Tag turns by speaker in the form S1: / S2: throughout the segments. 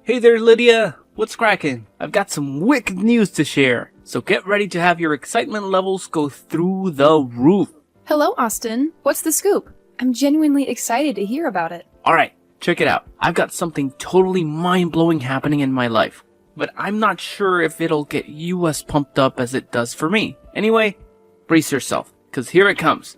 S1: Hey there, Lydia! What's cracking? I've got some wicked news to share, so get ready to have your excitement levels go through the roof.
S2: Hello, Austin. What's the scoop? I'm genuinely excited to hear about it.
S1: Alright, check it out. I've got something totally mind-blowing happening in my life, but I'm not sure if it'll get you as pumped up as it does for me. Anyway, brace yourself, because here it comes.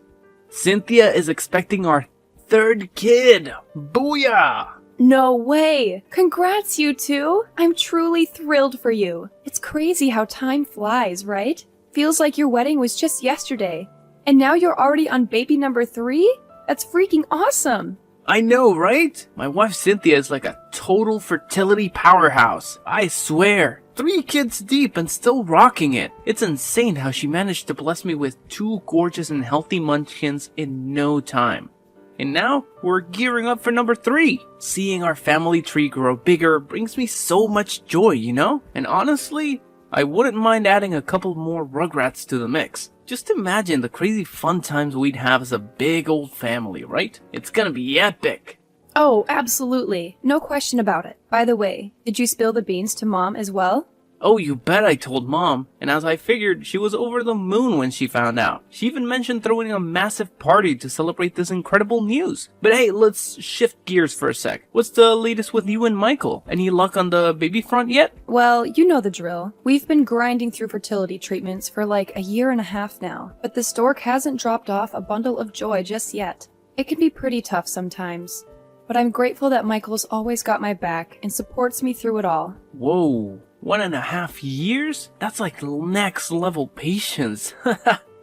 S1: Cynthia is expecting our third kid! Booyah!
S2: No way! Congrats, you two! I'm truly thrilled for you. It's crazy how time flies, right? Feels like your wedding was just yesterday. And now you're already on baby number 3? That's freaking awesome!
S1: I know, right? My wife Cynthia is like a total fertility powerhouse. I swear. 3 kids deep and still rocking it. It's insane how she managed to bless me with 2 gorgeous and healthy munchkins in no time. And now, we're gearing up for number 3. Seeing our family tree grow bigger brings me so much joy, you know? And honestly, I wouldn't mind adding a couple more Rugrats to the mix. Just imagine the crazy fun times we'd have as a big old family, right? It's gonna be epic!
S2: Oh, absolutely. No question about it. By the way, did you spill the beans to Mom as well?
S1: Oh, you bet I told Mom, and as I figured, she was over the moon when she found out. She even mentioned throwing a massive party to celebrate this incredible news. But hey, let's shift gears for a sec. What's the latest with you and Michael? Any luck on the baby front yet?
S2: Well, you know the drill. We've been grinding through fertility treatments for like a year and a half now, but the stork hasn't dropped off a bundle of joy just yet. It can be pretty tough sometimes, but I'm grateful that Michael's always got my back and supports me through it all.
S1: Whoa. 1.5 years? That's like next level patience.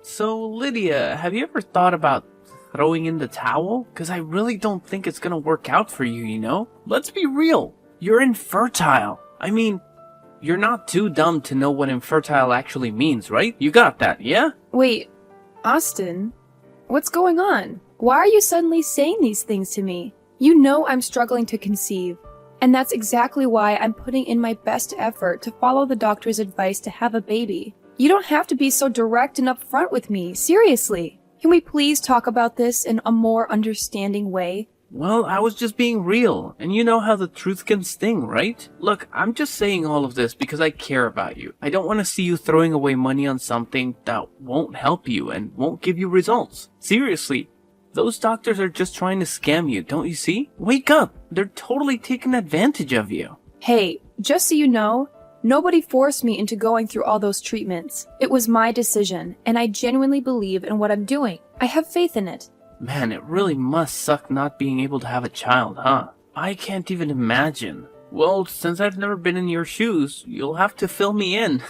S1: So, Lydia, have you ever thought about throwing in the towel? Because I really don't think it's gonna work out for you, you know? Let's be real. You're infertile. I mean, you're not too dumb to know what infertile actually means, right? You got that, yeah?
S2: Wait, Austin? What's going on? Why are you suddenly saying these things to me? You know I'm struggling to conceive. And that's exactly why I'm putting in my best effort to follow the doctor's advice to have a baby. You don't have to be so direct and upfront with me, seriously. Can we please talk about this in a more understanding way?
S1: Well, I was just being real, and you know how the truth can sting, right? Look, I'm just saying all of this because I care about you. I don't want to see you throwing away money on something that won't help you and won't give you results. Seriously. Those doctors are just trying to scam you, don't you see? Wake up! They're totally taking advantage of you.
S2: Hey, just so you know, nobody forced me into going through all those treatments. It was my decision, and I genuinely believe in what I'm doing. I have faith in it.
S1: Man, it really must suck not being able to have a child, huh? I can't even imagine. Well, since I've never been in your shoes, you'll have to fill me in.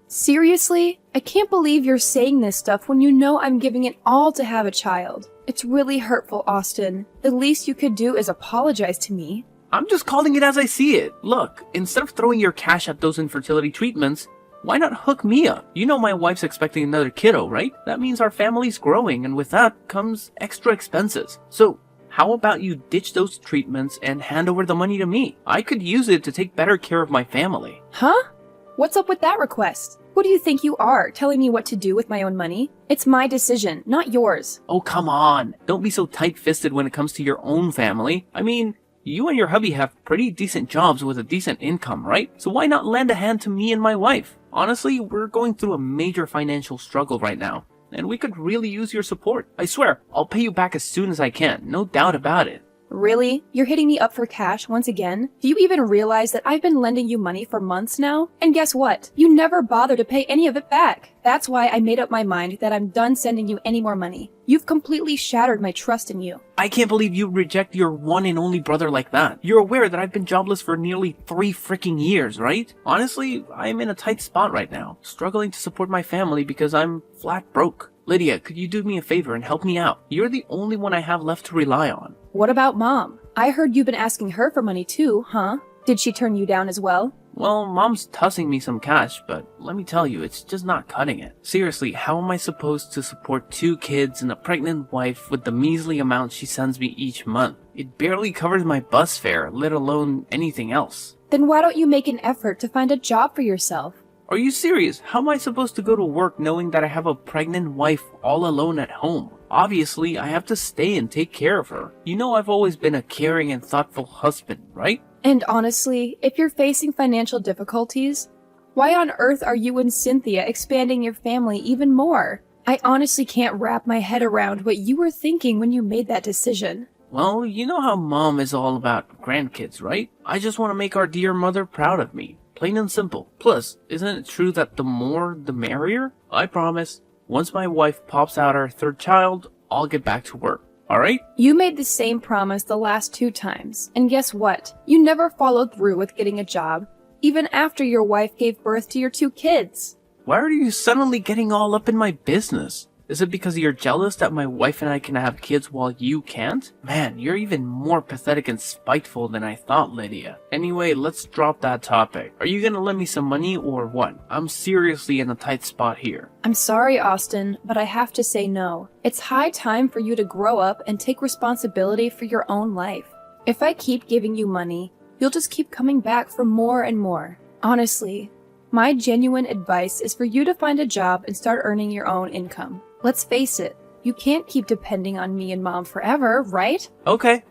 S2: Seriously? I can't believe you're saying this stuff when you know I'm giving it all to have a child. It's really hurtful, Austin. The least you could do is apologize to me.
S1: I'm just calling it as I see it. Look, instead of throwing your cash at those infertility treatments, why not hook me up? You know my wife's expecting another kiddo, right? That means our family's growing, and with that comes extra expenses. So, how about you ditch those treatments and hand over the money to me? I could use it to take better care of my family.
S2: Huh? What's up with that request? Who do you think you are, telling me what to do with my own money? It's my decision, not yours.
S1: Oh, come on. Don't be so tight-fisted when it comes to your own family. I mean, you and your hubby have pretty decent jobs with a decent income, right? So why not lend a hand to me and my wife? Honestly, we're going through a major financial struggle right now, and we could really use your support. I swear, I'll pay you back as soon as I can, no doubt about it.
S2: Really? You're hitting me up for cash once again? Do you even realize that I've been lending you money for months now? And guess what? You never bother to pay any of it back. That's why I made up my mind that I'm done sending you any more money. You've completely shattered my trust in you.
S1: I can't believe you reject your one and only brother like that. You're aware that I've been jobless for nearly 3 freaking years, right? Honestly, I'm in a tight spot right now, struggling to support my family because I'm flat broke. Lydia, could you do me a favor and help me out? You're the only one I have left to rely on.
S2: What about Mom? I heard you've been asking her for money too, huh? Did she turn you down as well?
S1: Well, Mom's tossing me some cash, but let me tell you, it's just not cutting it. Seriously, how am I supposed to support 2 kids and a pregnant wife with the measly amount she sends me each month? It barely covers my bus fare, let alone anything else.
S2: Then why don't you make an effort to find a job for yourself?
S1: Are you serious? How am I supposed to go to work knowing that I have a pregnant wife all alone at home? Obviously, I have to stay and take care of her. You know I've always been a caring and thoughtful husband, right?
S2: And honestly, if you're facing financial difficulties, why on earth are you and Cynthia expanding your family even more? I honestly can't wrap my head around what you were thinking when you made that decision.
S1: Well, you know how Mom is all about grandkids, right? I just want to make our dear mother proud of me. Plain and simple. Plus, isn't it true that the more, the merrier? I promise. Once my wife pops out our third child, I'll get back to work. Alright?
S2: You made the same promise the last 2 times, and guess what? You never followed through with getting a job, even after your wife gave birth to your 2 kids.
S1: Why are you suddenly getting all up in my business? Is it because you're jealous that my wife and I can have kids while you can't? Man, you're even more pathetic and spiteful than I thought, Lydia. Anyway, let's drop that topic. Are you gonna lend me some money or what? I'm seriously in a tight spot here.
S2: I'm sorry, Austin, but I have to say no. It's high time for you to grow up and take responsibility for your own life. If I keep giving you money, you'll just keep coming back for more and more. Honestly, my genuine advice is for you to find a job and start earning your own income. Let's face it, you can't keep depending on me and Mom forever, right?
S1: Okay.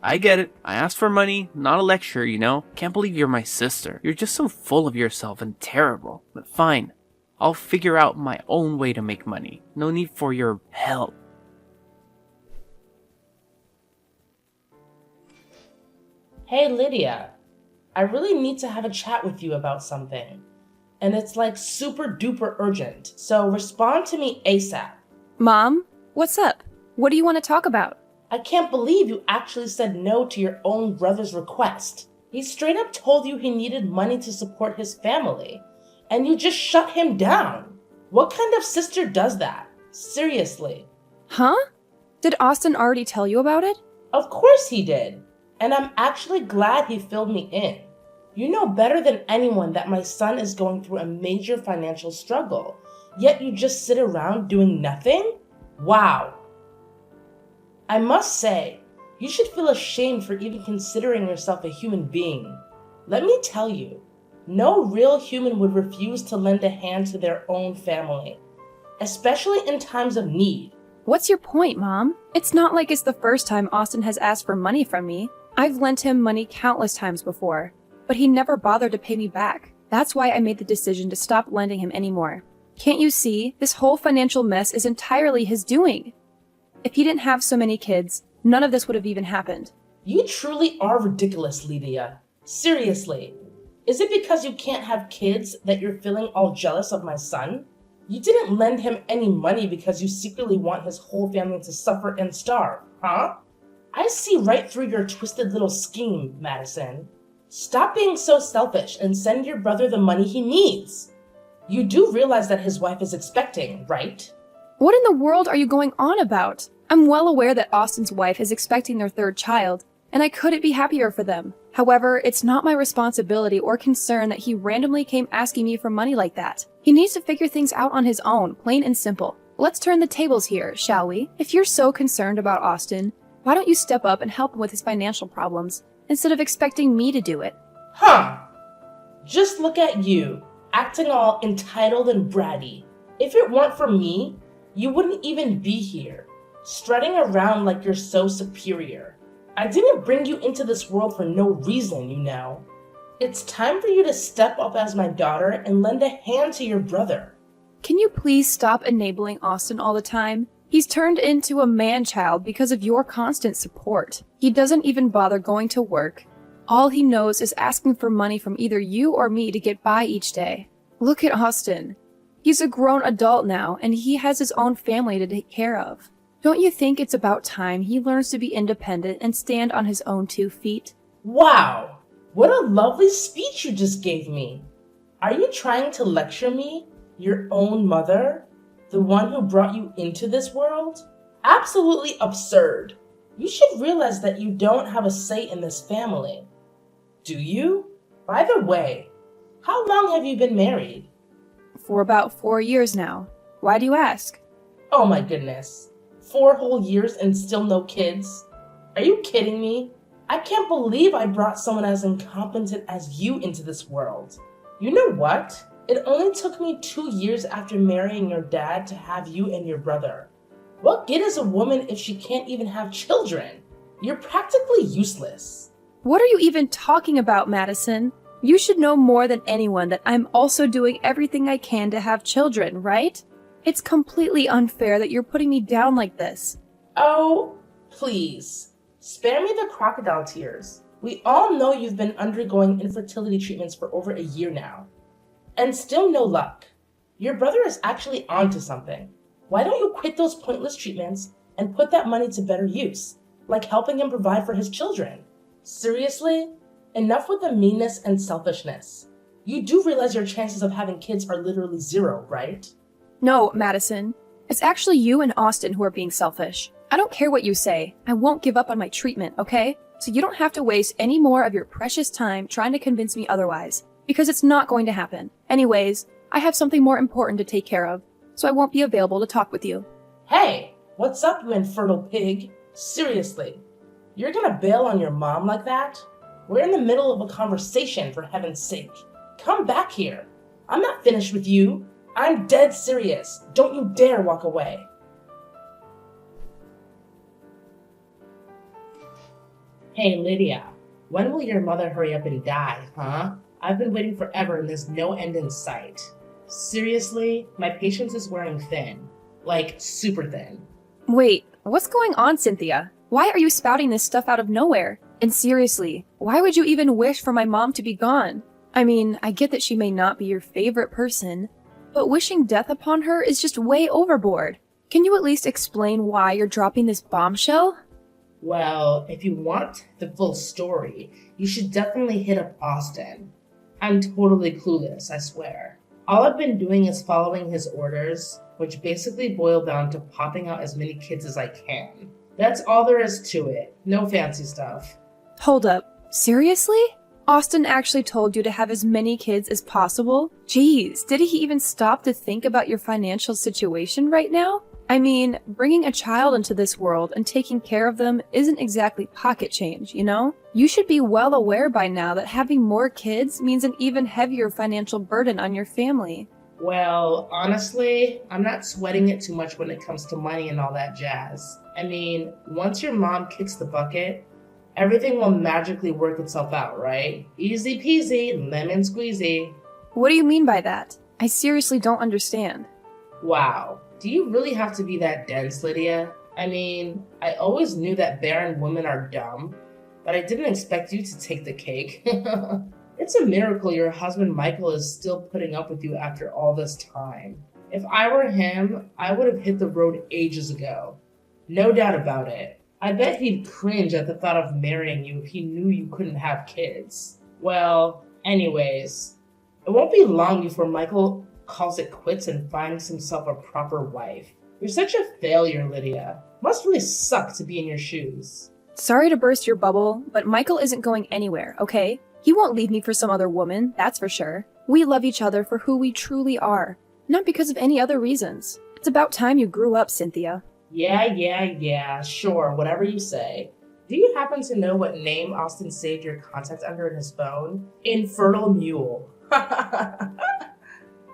S1: I get it. I asked for money, not a lecture, you know? Can't believe you're my sister. You're just so full of yourself and terrible. But fine. I'll figure out my own way to make money. No need for your help.
S3: Hey Lydia, I really need to have a chat with you about something. And it's like super duper urgent, so respond to me ASAP.
S2: Mom, what's up? What do you want to talk about?
S3: I can't believe you actually said no to your own brother's request. He straight up told you he needed money to support his family, and you just shut him down. What kind of sister does that? Seriously.
S2: Huh? Did Austin already tell you about it?
S3: Of course he did, and I'm actually glad he filled me in. You know better than anyone that my son is going through a major financial struggle, yet you just sit around doing nothing? Wow. I must say, you should feel ashamed for even considering yourself a human being. Let me tell you, no real human would refuse to lend a hand to their own family, especially in times of need.
S2: What's your point, Mom? It's not like it's the first time Austin has asked for money from me. I've lent him money countless times before, but he never bothered to pay me back. That's why I made the decision to stop lending him anymore. Can't you see? This whole financial mess is entirely his doing. If he didn't have so many kids, none of this would have even happened.
S3: You truly are ridiculous, Lydia. Seriously. Is it because you can't have kids that you're feeling all jealous of my son? You didn't lend him any money because you secretly want his whole family to suffer and starve, huh? I see right through your twisted little scheme, Madison. Stop being so selfish and send your brother the money he needs. You do realize that his wife is expecting, right?
S2: What in the world are you going on about? I'm well aware that Austin's wife is expecting their 3rd child, and I couldn't be happier for them. However, it's not my responsibility or concern that he randomly came asking me for money like that. He needs to figure things out on his own, plain and simple. Let's turn the tables here, shall we? If you're so concerned about Austin, why don't you step up and help him with his financial problems, instead of expecting me to do it?
S3: Huh. Just look at you, acting all entitled and bratty. If it weren't for me, you wouldn't even be here, strutting around like you're so superior. I didn't bring you into this world for no reason, you know. It's time for you to step up as my daughter and lend a hand to your brother.
S2: Can you please stop enabling Austin all the time? He's turned into a man-child because of your constant support. He doesn't even bother going to work. All he knows is asking for money from either you or me to get by each day. Look at Austin. He's a grown adult now, and he has his own family to take care of. Don't you think it's about time he learns to be independent and stand on his own 2 feet?
S3: Wow, what a lovely speech you just gave me. Are you trying to lecture me, your own mother, the one who brought you into this world? Absolutely absurd. You should realize that you don't have a say in this family. Do you? By the way, how long have you been married?
S2: For about 4 years now. Why do you ask?
S3: Oh my goodness. 4 whole years and still no kids? Are you kidding me? I can't believe I brought someone as incompetent as you into this world. You know what? It only took me 2 years after marrying your dad to have you and your brother. What good is a woman if she can't even have children? You're practically useless.
S2: What are you even talking about, Madison? You should know more than anyone that I'm also doing everything I can to have children, right? It's completely unfair that you're putting me down like this.
S3: Oh, please. Spare me the crocodile tears. We all know you've been undergoing infertility treatments for over a year now. And still no luck. Your brother is actually onto something. Why don't you quit those pointless treatments and put that money to better use, like helping him provide for his children? Seriously? Enough with the meanness and selfishness. You do realize your chances of having kids are literally zero, right?
S2: No, Madison. It's actually you and Austin who are being selfish. I don't care what you say. I won't give up on my treatment, okay? So you don't have to waste any more of your precious time trying to convince me otherwise, because it's not going to happen. Anyways, I have something more important to take care of, so I won't be available to talk with you.
S3: Hey, what's up, you infertile pig? Seriously, you're gonna bail on your mom like that? We're in the middle of a conversation, for heaven's sake. Come back here. I'm not finished with you. I'm dead serious. Don't you dare walk away. Hey, Lydia, when will your mother hurry up and die, huh? I've been waiting forever and there's no end in sight. Seriously, my patience is wearing thin. Like, super thin.
S2: Wait, what's going on, Cynthia? Why are you spouting this stuff out of nowhere? And seriously, why would you even wish for my mom to be gone? I mean, I get that she may not be your favorite person, but wishing death upon her is just way overboard. Can you at least explain why you're dropping this bombshell?
S3: Well, if you want the full story, you should definitely hit up Austin. I'm totally clueless, I swear. All I've been doing is following his orders, which basically boil down to popping out as many kids as I can. That's all there is to it. No fancy stuff.
S2: Hold up. Seriously? Austin actually told you to have as many kids as possible? Jeez, did he even stop to think about your financial situation right now? I mean, bringing a child into this world and taking care of them isn't exactly pocket change, you know? You should be well aware by now that having more kids means an even heavier financial burden on your family.
S3: Well, honestly, I'm not sweating it too much when it comes to money and all that jazz. I mean, once your mom kicks the bucket, everything will magically work itself out, right? Easy peasy, lemon squeezy.
S2: What do you mean by that? I seriously don't understand.
S3: Wow. Do you really have to be that dense, Lydia? I mean, I always knew that barren women are dumb, but I didn't expect you to take the cake. It's a miracle your husband Michael is still putting up with you after all this time. If I were him, I would have hit the road ages ago. No doubt about it. I bet he'd cringe at the thought of marrying you if he knew you couldn't have kids. Well, anyways, it won't be long before Michael calls it quits and finds himself a proper wife. You're such a failure, Lydia. Must really suck to be in your shoes.
S2: Sorry to burst your bubble, but Michael isn't going anywhere, okay? He won't leave me for some other woman, that's for sure. We love each other for who we truly are, not because of any other reasons. It's about time you grew up, Cynthia.
S3: Yeah, sure, whatever you say. Do you happen to know what name Austin saved your contact under in his phone? Infertile Mule.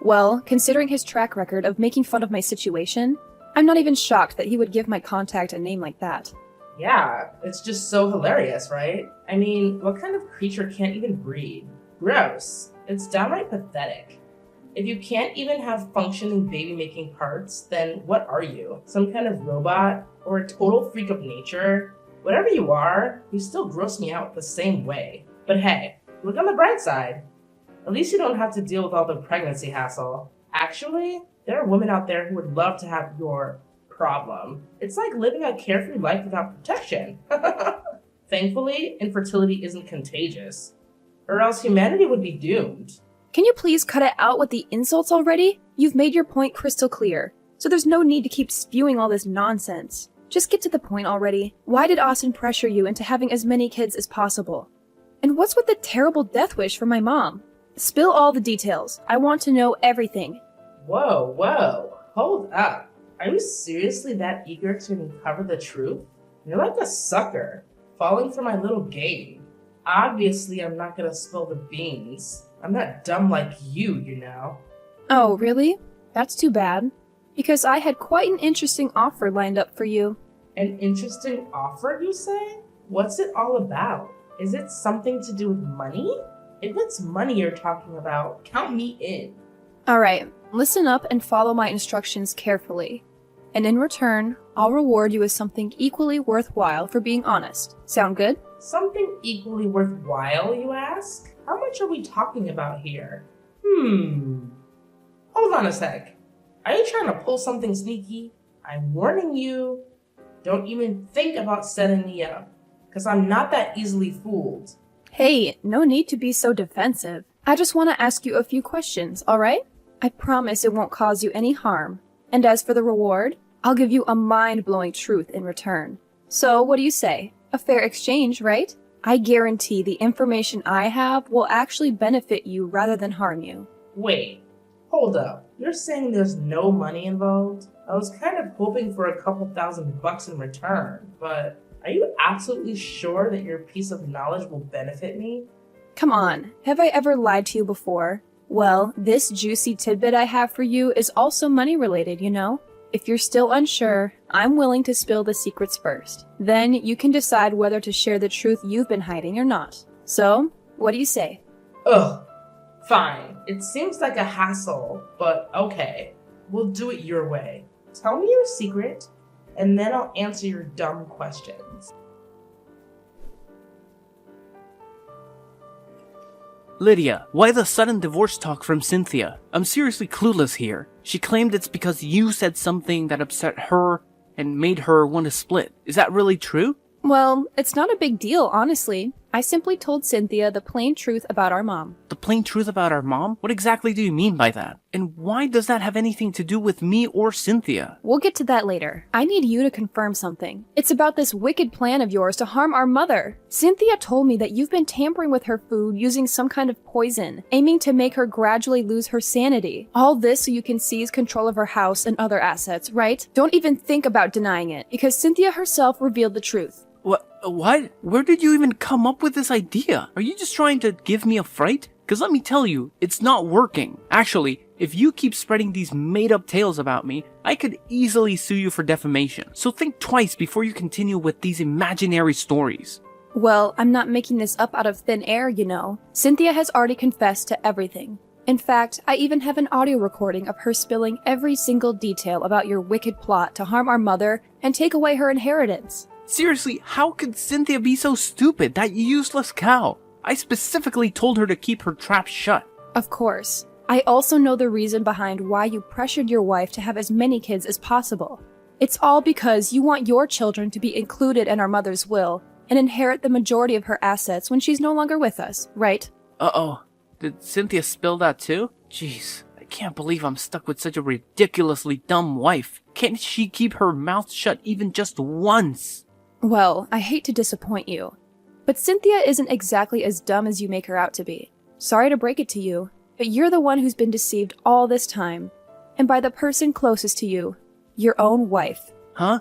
S2: Well, considering his track record of making fun of my situation, I'm not even shocked that he would give my contact a name like that.
S3: Yeah, it's just so hilarious, right? I mean, what kind of creature can't even breathe? Gross. It's downright pathetic. If you can't even have functioning baby-making parts, then what are you? Some kind of robot? Or a total freak of nature? Whatever you are, you still gross me out the same way. But hey, look on the bright side. At least you don't have to deal with all the pregnancy hassle. Actually, there are women out there who would love to have your problem. It's like living a carefree life without protection. Thankfully, infertility isn't contagious, or else humanity would be doomed.
S2: Can you please cut it out with the insults already? You've made your point crystal clear, so there's no need to keep spewing all this nonsense. Just get to the point already. Why did Austin pressure you into having as many kids as possible? And what's with the terrible death wish for my mom? Spill all the details. I want to know everything.
S3: Whoa, hold up. Are you seriously that eager to uncover the truth? You're like a sucker, falling for my little game. Obviously, I'm not gonna spill the beans. I'm not dumb like you know.
S2: Oh, really? That's too bad. because I had quite an interesting offer lined up for you.
S3: An interesting offer, you say? What's it all about? Is it something to do with money? If it's money you're talking about, count me in.
S2: Alright, listen up and follow my instructions carefully. And in return, I'll reward you with something equally worthwhile for being honest. Sound good?
S3: Something equally worthwhile, you ask? How much are we talking about here? Hold on a sec. Are you trying to pull something sneaky? I'm warning you. Don't even think about setting me up, because I'm not that easily fooled.
S2: Hey, no need to be so defensive. I just want to ask you a few questions, alright? I promise it won't cause you any harm. And as for the reward, I'll give you a mind-blowing truth in return. So, what do you say? A fair exchange, right? I guarantee the information I have will actually benefit you rather than harm you.
S3: Wait, hold up. You're saying there's no money involved? I was kind of hoping for a couple $1,000 in return, but are you absolutely sure that your piece of knowledge will benefit me?
S2: Come on, have I ever lied to you before? Well, this juicy tidbit I have for you is also money related, you know? If you're still unsure, I'm willing to spill the secrets first. Then you can decide whether to share the truth you've been hiding or not. So, what do you say?
S3: Ugh, fine. It seems like a hassle, but okay. We'll do it your way. Tell me your secret, and then I'll answer your dumb questions.
S1: Lydia, why the sudden divorce talk from Cynthia? I'm seriously clueless here. She claimed it's because you said something that upset her and made her want to split. Is that really true?
S2: Well, it's not a big deal, honestly. I simply told Cynthia the plain truth about our mom.
S1: The plain truth about our mom? What exactly do you mean by that? And why does that have anything to do with me or Cynthia?
S2: We'll get to that later. I need you to confirm something. It's about this wicked plan of yours to harm our mother. Cynthia told me that you've been tampering with her food using some kind of poison, aiming to make her gradually lose her sanity. All this so you can seize control of her house and other assets, right? Don't even think about denying it, because Cynthia herself revealed the truth.
S1: What? Where did you even come up with this idea? Are you just trying to give me a fright? Because let me tell you, it's not working. Actually, if you keep spreading these made-up tales about me, I could easily sue you for defamation. So think twice before you continue with these imaginary stories.
S2: Well, I'm not making this up out of thin air, you know. Cynthia has already confessed to everything. In fact, I even have an audio recording of her spilling every single detail about your wicked plot to harm our mother and take away her inheritance.
S1: Seriously, how could Cynthia be so stupid, that useless cow? I specifically told her to keep her trap shut.
S2: Of course. I also know the reason behind why you pressured your wife to have as many kids as possible. It's all because you want your children to be included in our mother's will and inherit the majority of her assets when she's no longer with us, right?
S1: Uh-oh. Did Cynthia spill that too? Jeez, I can't believe I'm stuck with such a ridiculously dumb wife. Can't she keep her mouth shut even just once?
S2: Well, I hate to disappoint you, but Cynthia isn't exactly as dumb as you make her out to be. Sorry to break it to you, but you're the one who's been deceived all this time, and by the person closest to you, your own wife.
S1: Huh?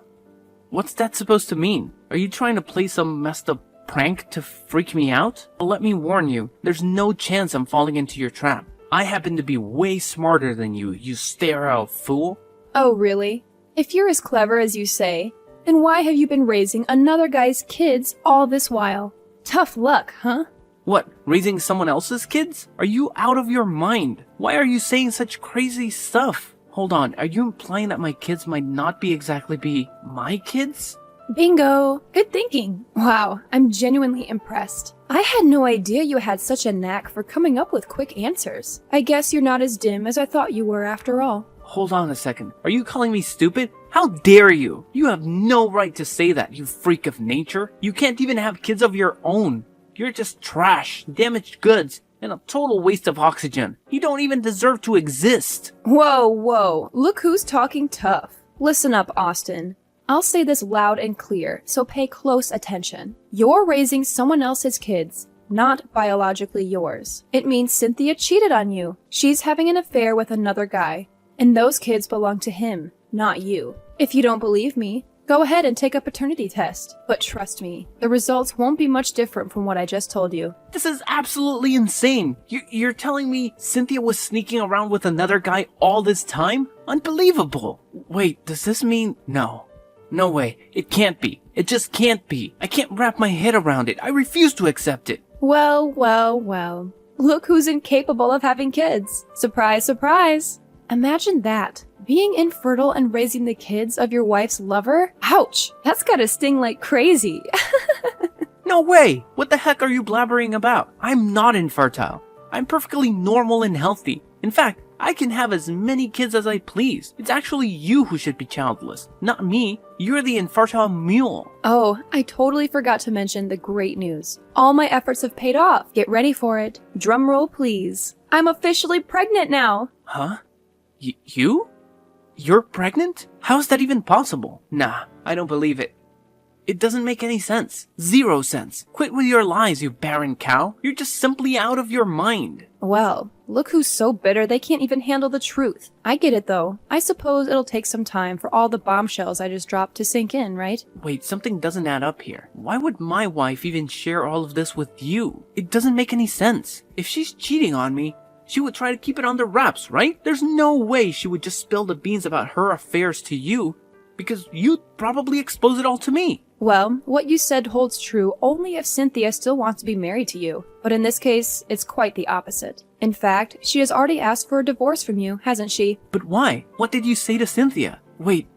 S1: What's that supposed to mean? Are you trying to play some messed up prank to freak me out? Well, let me warn you, there's no chance I'm falling into your trap. I happen to be way smarter than you sterile fool.
S2: Oh, really? If you're as clever as you say, then why have you been raising another guy's kids all this while? Tough luck, huh?
S1: What, raising someone else's kids? Are you out of your mind? Why are you saying such crazy stuff? Hold on, are you implying that my kids might not exactly be my kids?
S2: Bingo! Good thinking. Wow, I'm genuinely impressed. I had no idea you had such a knack for coming up with quick answers. I guess you're not as dim as I thought you were after all.
S1: Hold on a second. Are you calling me stupid? How dare you? You have no right to say that, you freak of nature. You can't even have kids of your own. You're just trash, damaged goods, and a total waste of oxygen. You don't even deserve to exist.
S2: Whoa. Look who's talking tough. Listen up, Austin. I'll say this loud and clear, so pay close attention. You're raising someone else's kids, not biologically yours. It means Cynthia cheated on you. She's having an affair with another guy, and those kids belong to him, not you. If you don't believe me, Go ahead and take a paternity test. But trust me, the results won't be much different from what I just told you.
S1: This is absolutely insane. You're telling me Cynthia was sneaking around with another guy all this time? Unbelievable. Wait, does this mean... No. No way. It can't be. It just can't be. I can't wrap my head around it. I refuse to accept it.
S2: Well, well, well. Look who's incapable of having kids. Surprise, surprise. Imagine that. Being infertile and raising the kids of your wife's lover? Ouch! That's gotta sting like crazy.
S1: No way! What the heck are you blabbering about? I'm not infertile. I'm perfectly normal and healthy. In fact, I can have as many kids as I please. It's actually you who should be childless, not me. You're the infertile mule.
S2: Oh, I totally forgot to mention the great news. All my efforts have paid off. Get ready for it. Drum roll, please. I'm officially pregnant now.
S1: Huh? You? You're pregnant? How is that even possible? Nah, I don't believe it. It doesn't make any sense. 0 sense. Quit with your lies, you barren cow. You're just simply out of your mind.
S2: Well, look who's so bitter they can't even handle the truth. I get it though. I suppose it'll take some time for all the bombshells I just dropped to sink in, right?
S1: Wait, something doesn't add up here. Why would my wife even share all of this with you? It doesn't make any sense. If she's cheating on me, she would try to keep it under wraps, right? There's no way she would just spill the beans about her affairs to you, because you'd probably expose it all to me.
S2: Well, what you said holds true only if Cynthia still wants to be married to you. But in this case, it's quite the opposite. In fact, she has already asked for a divorce from you, hasn't she?
S1: But why? What did you say to Cynthia? Wait,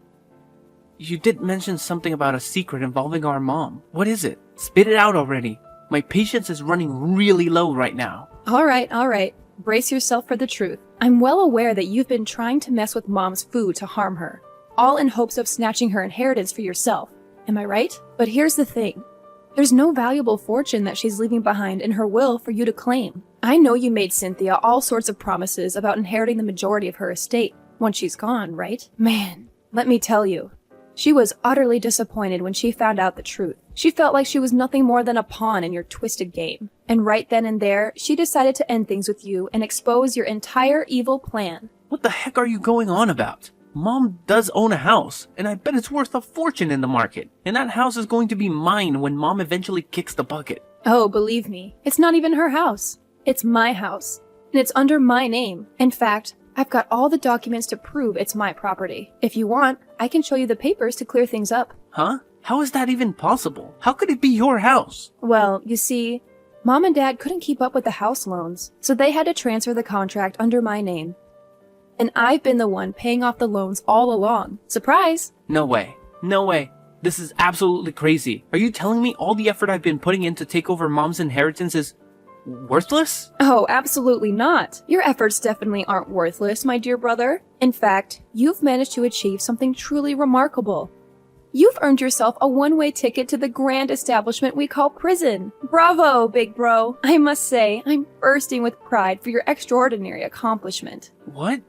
S1: you did mention something about a secret involving our mom. What is it? Spit it out already. My patience is running really low right now.
S2: All right. Brace yourself for the truth. I'm well aware that you've been trying to mess with Mom's food to harm her, all in hopes of snatching her inheritance for yourself. Am I right? But here's the thing. There's no valuable fortune that she's leaving behind in her will for you to claim. I know you made Cynthia all sorts of promises about inheriting the majority of her estate once she's gone, right? Man, let me tell you. She was utterly disappointed when she found out the truth. She felt like she was nothing more than a pawn in your twisted game. And right then and there, she decided to end things with you and expose your entire evil plan.
S1: What the heck are you going on about? Mom does own a house, and I bet it's worth a fortune in the market. And that house is going to be mine when Mom eventually kicks the bucket.
S2: Oh, believe me, it's not even her house. It's my house. And it's under my name. In fact, I've got all the documents to prove it's my property. If you want, I can show you the papers to clear things up.
S1: Huh? How is that even possible? How could it be your house?
S2: Well, you see, Mom and Dad couldn't keep up with the house loans, so they had to transfer the contract under my name. And I've been the one paying off the loans all along. Surprise!
S1: No way. No way. This is absolutely crazy. Are you telling me all the effort I've been putting in to take over Mom's inheritance is worthless?
S2: Oh, absolutely not. Your efforts definitely aren't worthless, my dear brother. In fact, you've managed to achieve something truly remarkable. You've earned yourself a one-way ticket to the grand establishment we call prison. Bravo, big bro. I must say, I'm bursting with pride for your extraordinary accomplishment.
S1: What?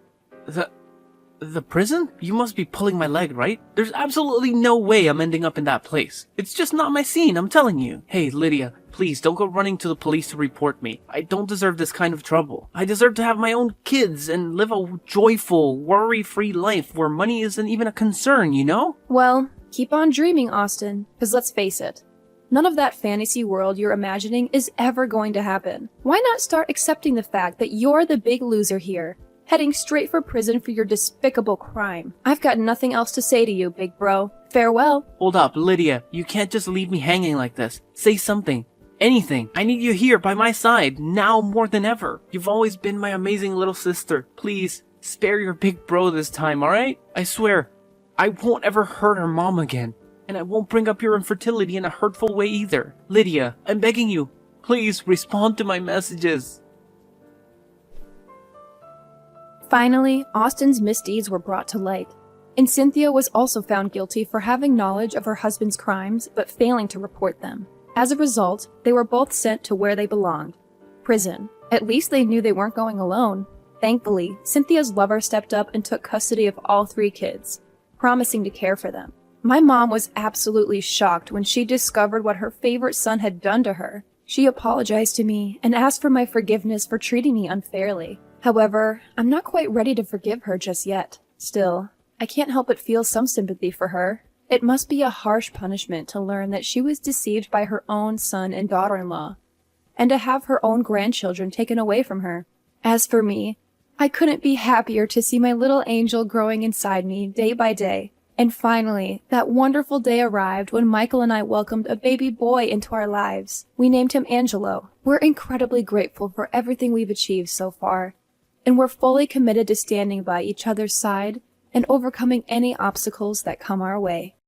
S1: The prison? You must be pulling my leg, right? There's absolutely no way I'm ending up in that place. It's just not my scene, I'm telling you. Hey, Lydia, please don't go running to the police to report me. I don't deserve this kind of trouble. I deserve to have my own kids and live a joyful, worry-free life where money isn't even a concern, you know?
S2: Well, keep on dreaming, Austin, because let's face it, none of that fantasy world you're imagining is ever going to happen. Why not start accepting the fact that you're the big loser here, heading straight for prison for your despicable crime? I've got nothing else to say to you, big bro. Farewell.
S1: Hold up, Lydia. You can't just leave me hanging like this. Say something. Anything. I need you here by my side, now more than ever. You've always been my amazing little sister. Please, spare your big bro this time, alright? I swear, I won't ever hurt her mom again. And I won't bring up your infertility in a hurtful way either. Lydia, I'm begging you. Please respond to my messages.
S2: Finally, Austin's misdeeds were brought to light, and Cynthia was also found guilty for having knowledge of her husband's crimes but failing to report them. As a result, they were both sent to where they belonged, prison. At least they knew they weren't going alone. Thankfully, Cynthia's lover stepped up and took custody of all 3 kids, promising to care for them. My mom was absolutely shocked when she discovered what her favorite son had done to her. She apologized to me and asked for my forgiveness for treating me unfairly. However, I'm not quite ready to forgive her just yet. Still, I can't help but feel some sympathy for her. It must be a harsh punishment to learn that she was deceived by her own son and daughter-in-law, and to have her own grandchildren taken away from her. As for me, I couldn't be happier to see my little angel growing inside me day by day. And finally, that wonderful day arrived when Michael and I welcomed a baby boy into our lives. We named him Angelo. We're incredibly grateful for everything we've achieved so far, and we're fully committed to standing by each other's side and overcoming any obstacles that come our way.